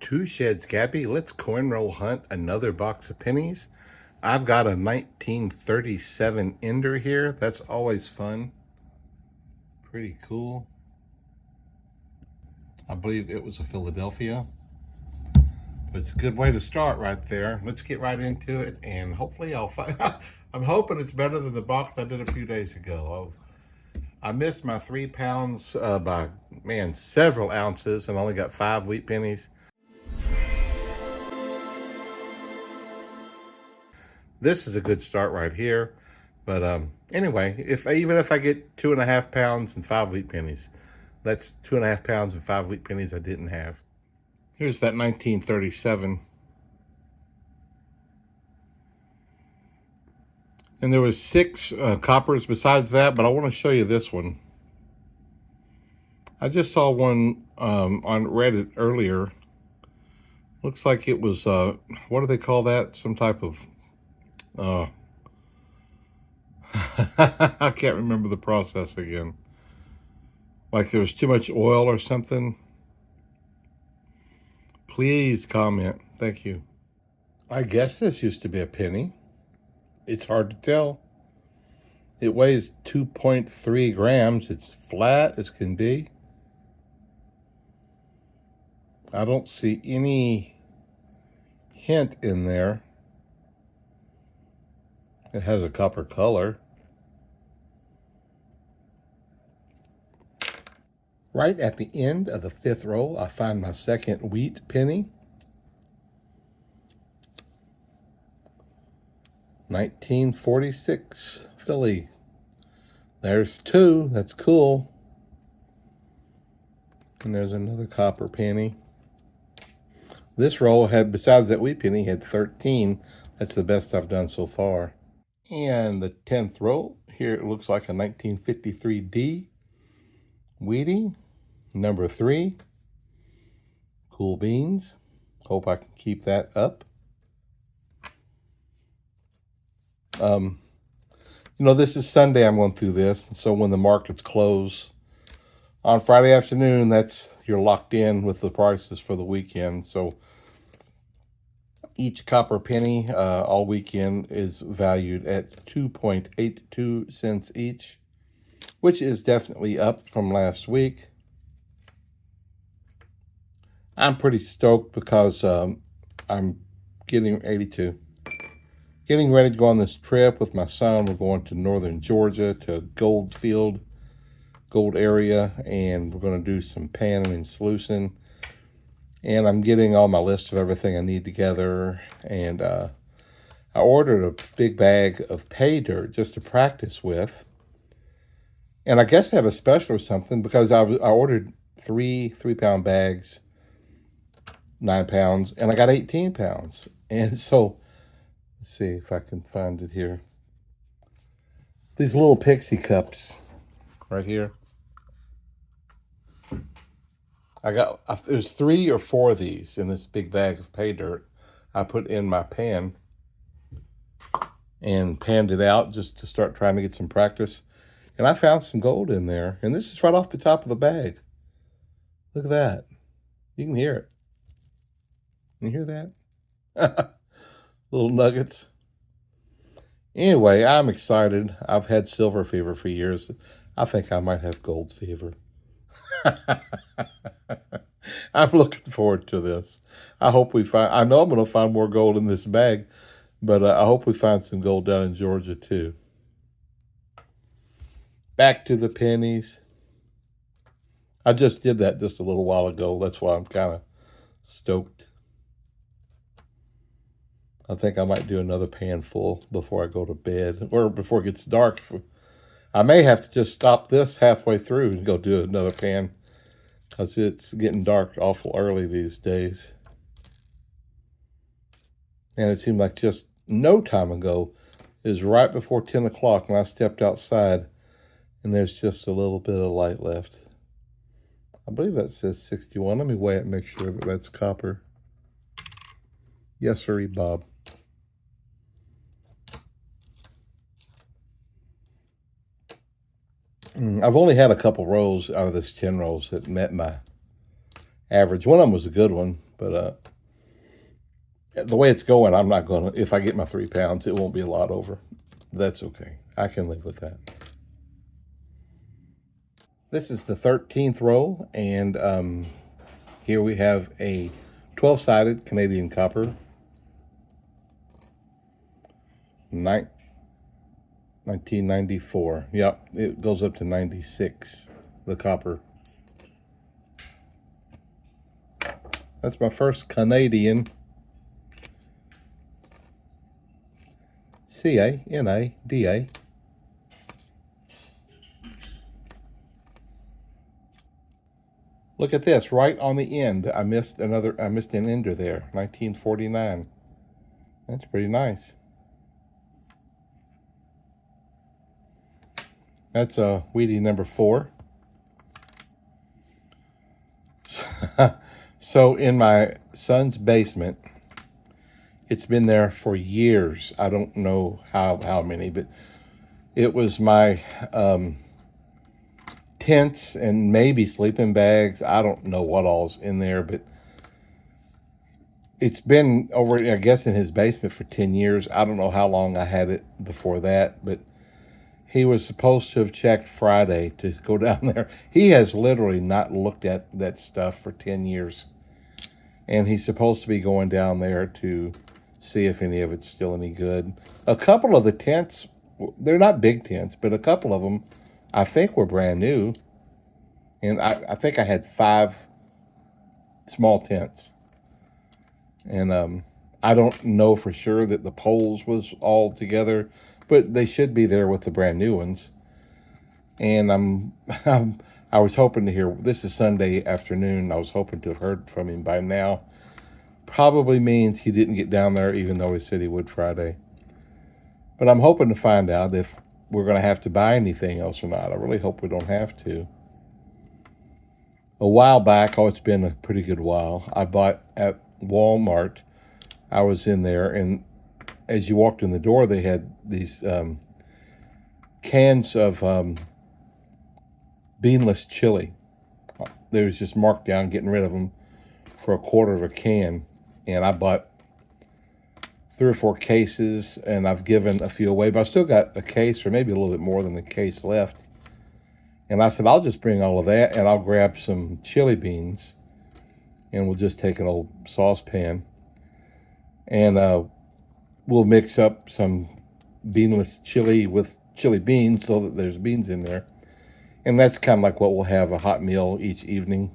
Two Sheds Gabby, let's coin roll hunt another box of pennies. I've got a 1937 Ender here. That's always fun. Pretty cool. I believe it was a Philadelphia. But it's a good way to start right there. Let's get right into it, and hopefully I'll find I'm hoping it's better than the box I did a few days ago. I missed my 3 pounds by, man, several ounces, and only got 5 wheat pennies. This is a good start right here. But anyway, even if I get 2.5 pounds and 5 wheat pennies, that's 2.5 pounds and 5 wheat pennies I didn't have. Here's that 1937. And there was 6 coppers besides that, but I want to show you this one. I just saw one on Reddit earlier. Looks like it was, what do they call that? Some type of, I can't remember the process again. Like there was too much oil or something. Please comment. Thank you. I guess this used to be a penny. It's hard to tell. It weighs 2.3 grams. It's flat as can be. I don't see any hint in there. It has a copper color. Right at the end of the 5th roll, I find my second wheat penny. 1946 Philly. There's 2. That's cool. And there's another copper penny. This roll had, besides that wheat penny, had 13. That's the best I've done so far. And the 10th roll, here it looks like a 1953 D. Wheatie, number 3. Cool beans. Hope I can keep that up. You know, this is Sunday I'm going through this. So when the markets close on Friday afternoon, you're locked in with the prices for the weekend. So each copper penny all weekend is valued at 2.82 cents each, which is definitely up from last week. I'm pretty stoked because I'm getting ready to go on this trip with my son. We're going to northern Georgia to gold area, and we're going to do some panning and sluicing. And I'm getting all my list of everything I need together. And I ordered a big bag of pay dirt just to practice with. And I guess they had a special or something because I ordered 3 3-pound bags, 9 pounds, and I got 18 pounds. And so, let's see if I can find it here. These little pixie cups right here. There's 3 or 4 of these in this big bag of pay dirt I put in my pan and panned it out just to start trying to get some practice. And I found some gold in there. And this is right off the top of the bag. Look at that. You can hear it. Can you hear that? Little nuggets. Anyway, I'm excited. I've had silver fever for years. I think I might have gold fever. I'm looking forward to this. I know I'm going to find more gold in this bag, but I hope we find some gold down in Georgia too. Back to the pennies. I just did that just a little while ago. That's why I'm kind of stoked. I think I might do another pan full before I go to bed, or before it gets dark. I may have to just stop this halfway through and go do another pan, because it's getting dark awful early these days. And it seemed like just no time ago, it was right before 10 o'clock when I stepped outside, and there's just a little bit of light left. I believe that says 61. Let me weigh it and make sure that that's copper. Yes, sir, Bob. I've only had a couple rolls out of this 10 rolls that met my average. One of them was a good one, But the way it's going, I'm not going to, if I get my 3 pounds, it won't be a lot over. That's okay. I can live with that. This is the 13th roll, and here we have a 12-sided Canadian copper. 1994. Yep, it goes up to 96, the copper. That's my first Canadian. Canada. Look at this, right on the end. I missed an ender there, 1949. That's pretty nice. That's a Wheatie number 4. So in my son's basement, it's been there for years. I don't know how many, but it was my tents and maybe sleeping bags. I don't know what all's in there, but it's been over, I guess, in his basement for 10 years. I don't know how long I had it before that, but he was supposed to have checked Friday to go down there. He has literally not looked at that stuff for 10 years. And he's supposed to be going down there to see if any of it's still any good. A couple of the tents, they're not big tents, but a couple of them I think were brand new. And I think I had 5 small tents. And I don't know for sure that the poles was all together, but they should be there with the brand new ones. And I was hoping to hear, this is Sunday afternoon, I was hoping to have heard from him by now. Probably means he didn't get down there even though he said he would Friday. But I'm hoping to find out if we're going to have to buy anything else or not. I really hope we don't have to. A while back, it's been a pretty good while, I bought at Walmart. I was in there, and as you walked in the door, they had these cans of beanless chili. They was just marked down, getting rid of them for $1/4 of a can. And I bought 3 or 4 cases, and I've given a few away, but I still got a case or maybe a little bit more than a case left. And I said, I'll just bring all of that, and I'll grab some chili beans, and we'll just take an old saucepan, and we'll mix up some beanless chili with chili beans so that there's beans in there. And that's kind of like what we'll have, a hot meal each evening.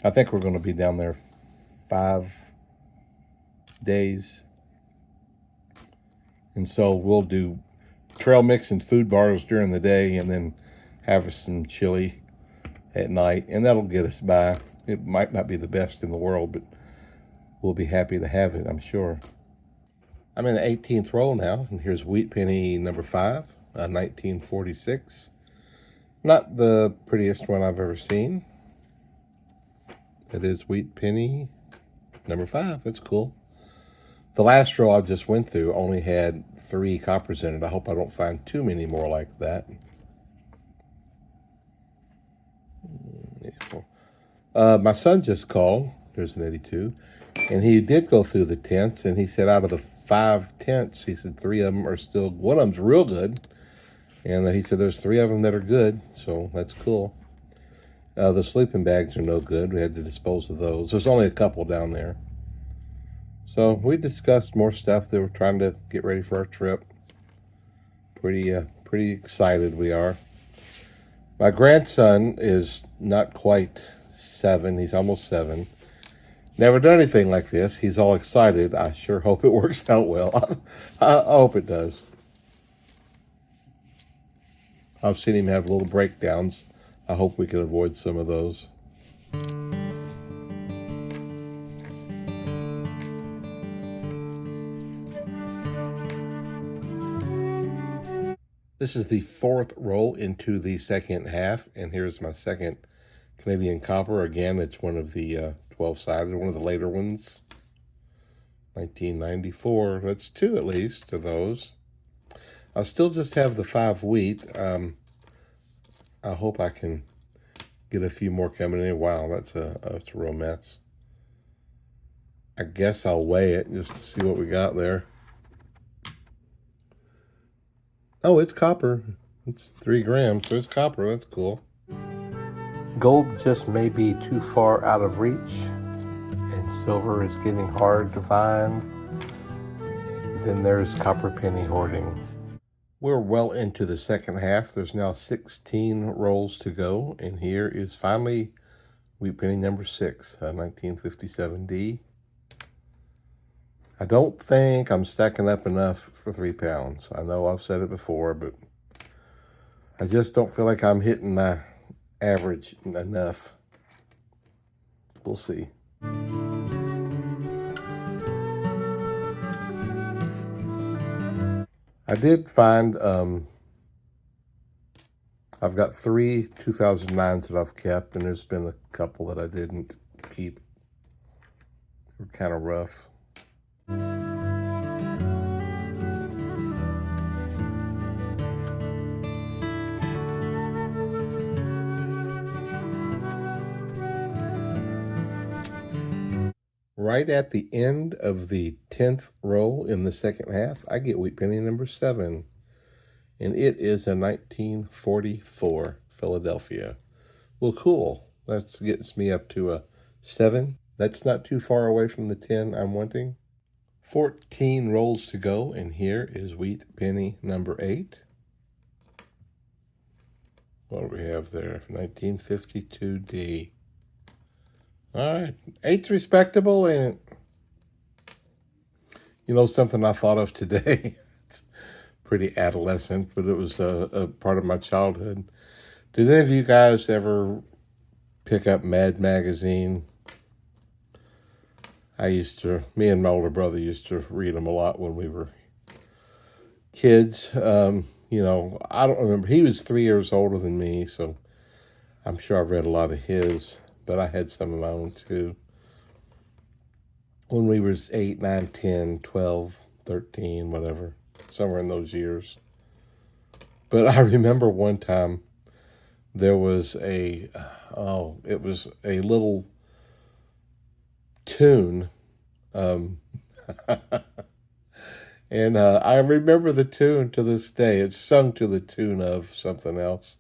I think we're going to be down there 5 days. And so we'll do trail mix and food bars during the day, and then have some chili at night. And that'll get us by. It might not be the best in the world, but we'll be happy to have it, I'm sure. I'm in the 18th roll now, and here's wheat penny number 5, 1946. Not the prettiest one I've ever seen. It is wheat penny number 5. That's cool. The last row I just went through only had 3 coppers in it. I hope I don't find too many more like that. My son just called. There's an 82. And he did go through the tents, and he said out of the 5 tents, he said 3 of them are still, one of them's real good. And he said there's 3 of them that are good, so that's cool. The sleeping bags are no good. We had to dispose of those. There's only a couple down there. So we discussed more stuff. They were trying to get ready for our trip. Pretty excited we are. My grandson is not quite 7. He's almost 7. Never done anything like this. He's all excited. I sure hope it works out well. I hope it does. I've seen him have little breakdowns. I hope we can avoid some of those. This is the 4th roll into the second half, and here's my second Canadian copper. Again, it's one of the 12-sided, one of the later ones. 1994. That's 2 at least of those. I'll still just have the 5 wheat. I hope I can get a few more coming in. Wow, that's a real mess. I guess I'll weigh it just to see what we got there. Oh, it's copper. It's 3 grams, so it's copper. That's cool. Gold just may be too far out of reach, and silver is getting hard to find. Then there's copper penny hoarding. We're well into the second half. There's now 16 rolls to go, and here is finally wheat penny number 6, 1957D. I don't think I'm stacking up enough for 3 pounds. I know I've said it before, but I just don't feel like I'm hitting my average enough. We'll see. I did find, I've got 3 2009s that I've kept, and there's been a couple that I didn't keep. They're kind of rough. Right at the end of the 10th roll in the second half, I get wheat penny number 7. And it is a 1944 Philadelphia. Well, cool. That gets me up to a 7. That's not too far away from the 10 I'm wanting. 14 rolls to go, and here is wheat penny number 8. What do we have there? 1952D. All right, 8's respectable, and you know something I thought of today. It's pretty adolescent, but it was a part of my childhood. Did any of you guys ever pick up Mad Magazine? Me and my older brother used to read them a lot when we were kids. You know, I don't remember. He was 3 years older than me, so I'm sure I've read a lot of his, but I had some of my own too. When we was 8, 9, 10, 12, 13, whatever, somewhere in those years. But I remember one time there was it was a little tune. And I remember the tune to this day. It's sung to the tune of something else.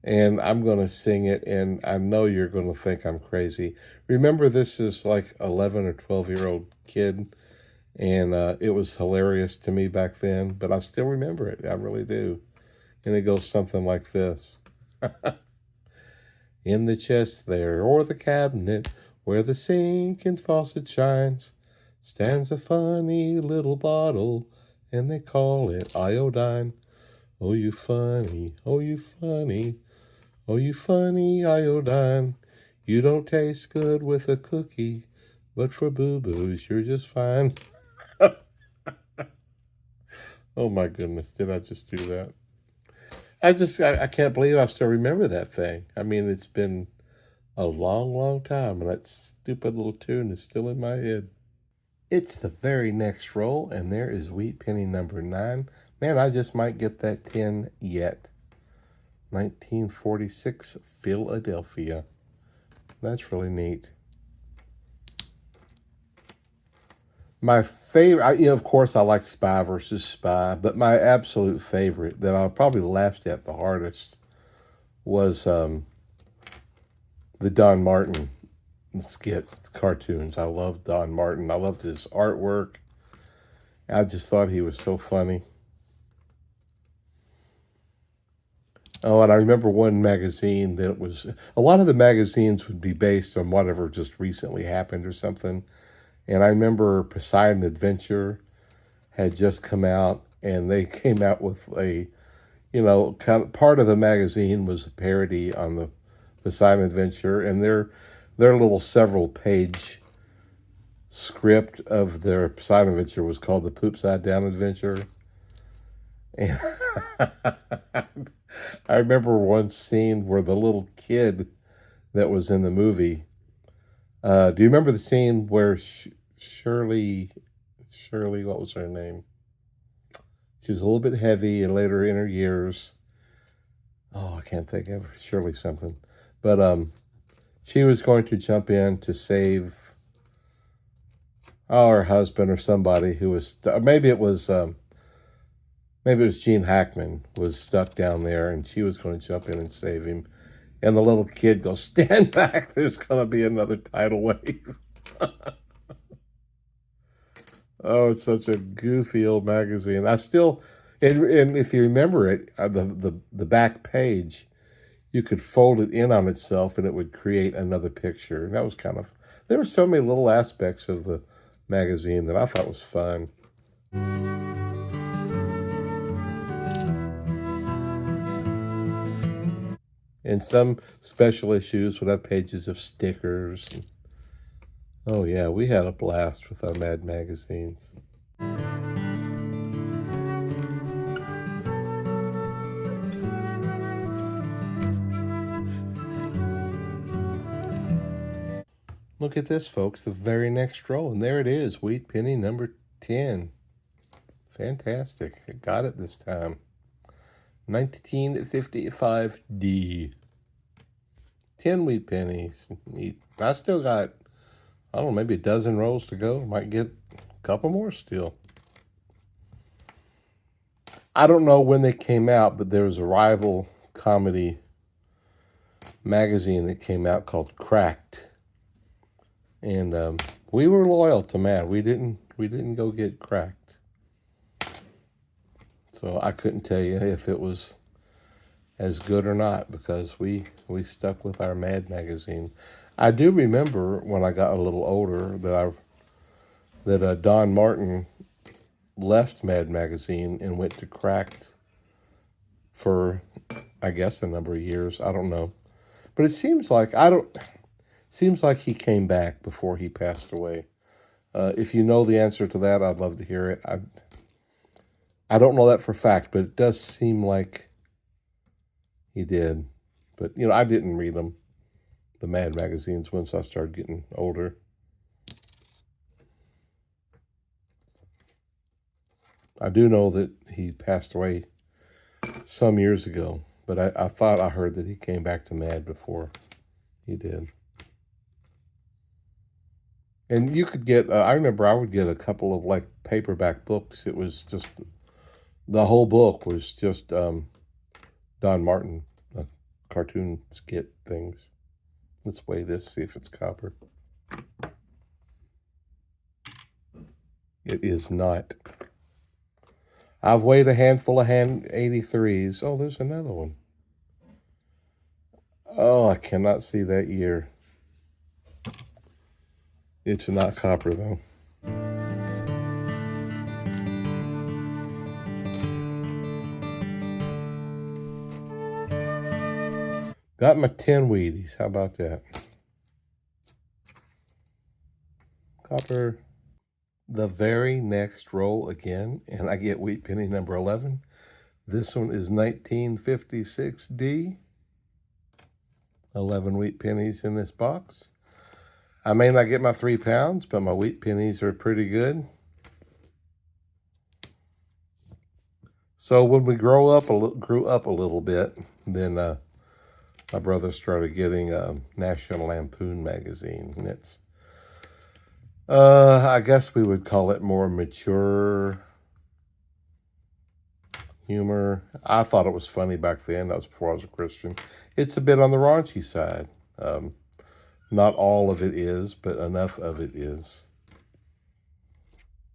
And I'm going to sing it, and I know you're going to think I'm crazy. Remember, this is like 11 or 12-year-old kid, and it was hilarious to me back then, but I still remember it. I really do. And it goes something like this. In the chest there, or the cabinet, where the sink and faucet shines, stands a funny little bottle, and they call it iodine. Oh, you funny, oh, you funny, oh, you funny iodine. You don't taste good with a cookie, but for boo-boos, you're just fine. Oh, my goodness, did I just do that? I can't believe I still remember that thing. I mean, it's been a long, long time, and that stupid little tune is still in my head. It's the very next roll, and there is wheat penny number 9. Man, I just might get that 10 yet. 1946 Philadelphia. That's really neat. My favorite, of course, I like Spy versus Spy, but my absolute favorite that I probably laughed at the hardest was the Don Martin skits, cartoons. I loved Don Martin. I loved his artwork. I just thought he was so funny. Oh, and I remember one magazine that was, a lot of the magazines would be based on whatever just recently happened or something. And I remember Poseidon Adventure had just come out, and they came out with a, kind of part of the magazine was a parody on the Poseidon Adventure, and their little several-page script of their Poseidon Adventure was called the Poop Side Down Adventure. And I remember one scene where the little kid that was in the movie, do you remember the scene where Shirley, what was her name? She was a little bit heavy and later in her years. Oh, I can't think of her. Shirley something. But she was going to jump in to save Or her husband or somebody who was, maybe it was Gene Hackman was stuck down there and she was going to jump in and save him. And the little kid goes, stand back, there's going to be another tidal wave. Oh, it's such a goofy old magazine. I still, and if you remember it, the back page, you could fold it in on itself and it would create another picture. And that was kind of, there were so many little aspects of the magazine that I thought was fun. And some special issues would have pages of stickers. Oh yeah, we had a blast with our Mad magazines. Look at this, folks, the very next roll. And there it is, wheat penny number 10. Fantastic. I got it this time. 1955D. 10 wheat pennies. Neat. I still got, I don't know, maybe a dozen rolls to go. Might get a couple more still. I don't know when they came out, but there was a rival comedy magazine that came out called Cracked. And we were loyal to Mad. We didn't go get Cracked. So I couldn't tell you if it was as good or not because we stuck with our Mad magazine. I do remember when I got a little older that Don Martin left Mad magazine and went to Cracked for, I guess, a number of years. I don't know, but it seems like he came back before he passed away. If you know the answer to that, I'd love to hear it. I don't know that for a fact, but it does seem like he did. But, I didn't read them, the Mad magazines, once I started getting older. I do know that he passed away some years ago, but I thought I heard that he came back to Mad before he did. And you could get, I remember I would get a couple of like paperback books. It was just, the whole book was just Don Martin cartoon skit things. Let's weigh this, see if it's copper. It is not. I've weighed a handful of hand 83s. Oh, there's another one. Oh, I cannot see that year. It's not copper, though. Got my 10 Wheaties. How about that? Copper. The very next roll again, and I get wheat penny number 11. This one is 1956D. 11 wheat pennies in this box. I may not get my 3 pounds, but my wheat pennies are pretty good. So when we grew up a little bit, then my brother started getting a National Lampoon magazine, and it's, I guess we would call it more mature humor. I thought it was funny back then. That was before I was a Christian. It's a bit on the raunchy side. Not all of it is, but enough of it is.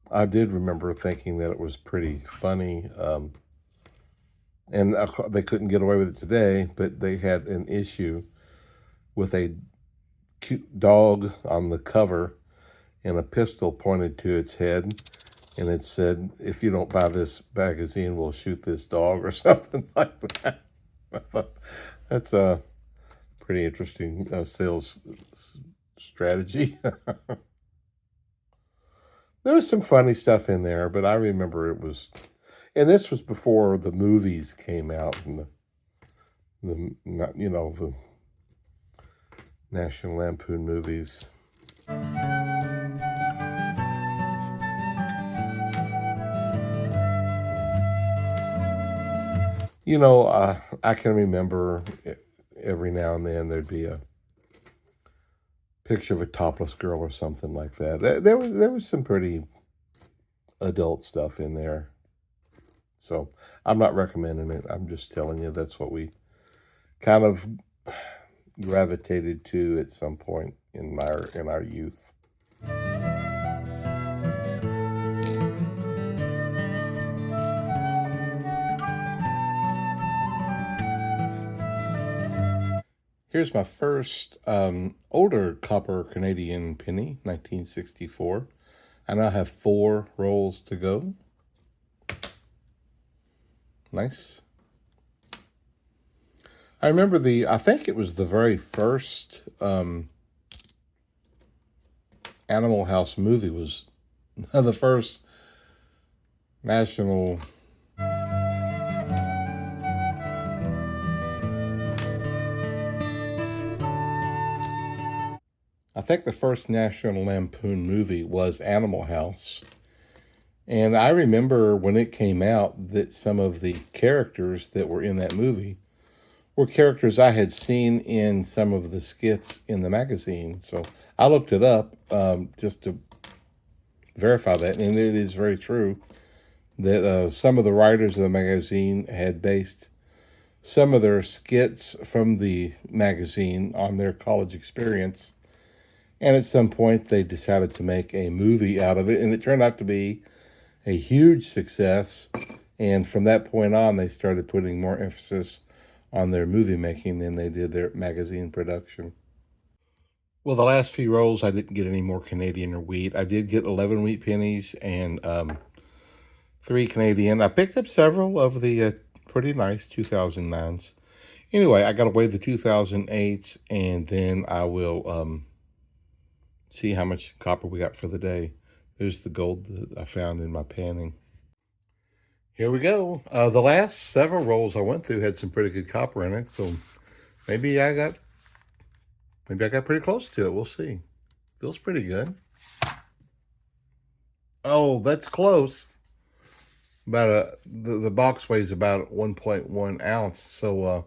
I did remember thinking that it was pretty funny. And they couldn't get away with it today, but they had an issue with a cute dog on the cover and a pistol pointed to its head. And it said, if you don't buy this magazine, we'll shoot this dog or something like that. I thought that's a pretty interesting sales strategy. There was some funny stuff in there, but I remember it was, and this was before the movies came out and the National Lampoon movies. I can remember every now and then there'd be picture of a topless girl or something like that. There was some pretty adult stuff in there. So I'm not recommending it. I'm just telling you that's what we kind of gravitated to at some point in our youth. Here's my first older copper Canadian penny, 1964. I now have 4 rolls to go. Nice. I remember I think it was the very first Animal House movie was the first national. I think the first National Lampoon movie was Animal House. And I remember when it came out that some of the characters that were in that movie were characters I had seen in some of the skits in the magazine. So I looked it up just to verify that. And it is very true that some of the writers of the magazine had based some of their skits from the magazine on their college experience. And at some point, they decided to make a movie out of it. And it turned out to be a huge success. And from that point on, they started putting more emphasis on their movie making than they did their magazine production. Well, the last few rolls, I didn't get any more Canadian or wheat. I did get 11 wheat pennies and 3 Canadian. I picked up several of the pretty nice 2009s. Anyway, I got to weigh the 2008s, and then I will see how much copper we got for the day. There's the gold that I found in my panning. Here we go. The last several rolls I went through had some pretty good copper in it, so maybe I got pretty close to it. We'll see. Feels pretty good. Oh, that's close. The box weighs about 1.1 ounce, so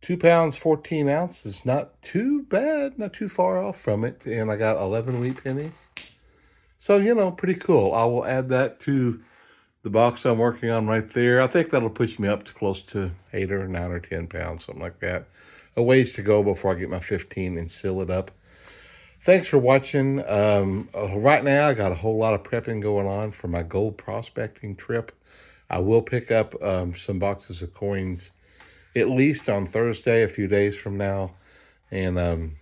2 pounds 14 ounces. Not too bad, not too far off from it. And I got 11 wheat pennies. So, pretty cool. I will add that to the box I'm working on right there. I think that'll push me up to close to 8 or 9 or 10 pounds, something like that. A ways to go before I get my 15 and seal it up. Thanks for watching. Right now, I got a whole lot of prepping going on for my gold prospecting trip. I will pick up some boxes of coins at least on Thursday, a few days from now. And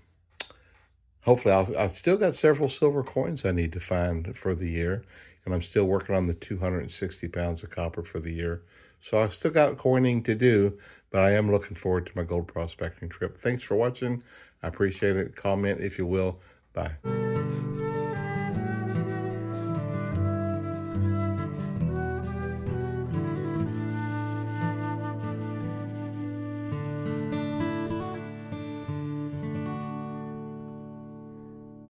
hopefully, I still got several silver coins I need to find for the year. And I'm still working on the 260 pounds of copper for the year. So I've still got coining to do, but I am looking forward to my gold prospecting trip. Thanks for watching. I appreciate it. Comment if you will. Bye.